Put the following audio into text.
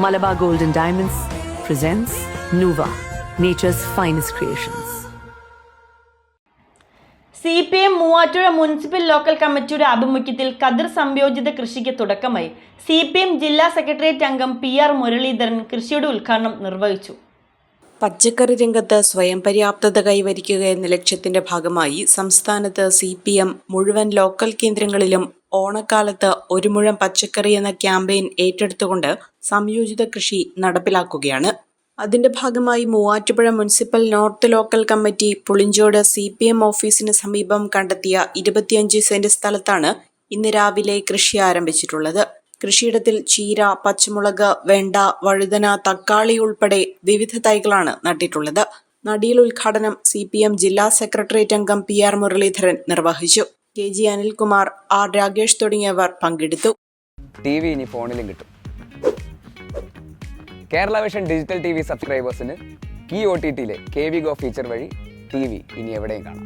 Malabar Gold and Diamonds presents Nuva, nature's finest creations. CPM Muvattupuzha municipal local കമ്മിറ്റിയുടെ ആഭിമുഖ്യത്തിൽ കതിർ സംയോജിത കൃഷിക്ക് തുടക്കമായി. CPM ജില്ലാ സെക്രട്ടേറിയറ്റ് അംഗം PR മുരളീധരൻ കൃഷിയുടെ ഉദ്ഘാടനം നിർവഹിച്ചു. പച്ചക്കറി രംഗത്ത് സ്വയം പര്യാപ്തത കൈവരിക്കുക എന്ന ലക്ഷ്യത്തിന്റെ ഭാഗമായി സംസ്ഥാനത്ത് CPM മുഴുവൻ ലോക്കൽ കേന്ദ്രങ്ങളിലും ഓണക്കാലത്ത് ഒരു മുഴം പച്ചക്കറി എന്ന ക്യാമ്പയിൻ ഏറ്റെടുത്തുകൊണ്ട് സംയോജിത കൃഷി നടപ്പിലാക്കുകയാണ്. അതിന്റെ ഭാഗമായി Muvattupuzha municipal north local committee Pulinchode CPM ഓഫീസിന് സമീപം കണ്ടെത്തിയ 25 സെന്റ് സ്ഥലത്താണ് ഇന്ന് രാവിലെ കൃഷി ആരംഭിച്ചിട്ടുള്ളത്. കൃഷിയിടത്തിൽ ചീര, പച്ചമുളക്, വെണ്ട, വഴുതന, തക്കാളി ഉൾപ്പെടെ വിവിധ തൈകളാണ് നട്ടിട്ടുള്ളത്. നടിയിൽ ഉദ്ഘാടനം CPM ജില്ലാ സെക്രട്ടേറിയറ്റ് അംഗം PR മുരളീധരൻ നിർവഹിച്ചു. KG അനിൽകുമാർ, R രാകേഷ് തുടങ്ങിയവർ പങ്കെടുത്തു. TV ഇനി ഫോണിലും കിട്ടും. കേരള വിഷൻ ഡിജിറ്റൽ TV സബ്സ്ക്രൈബേഴ്സിന് ഈ OTTയിലെ KV Go ഫീച്ചർ വഴി TV ഇനി എവിടെയും കാണാം.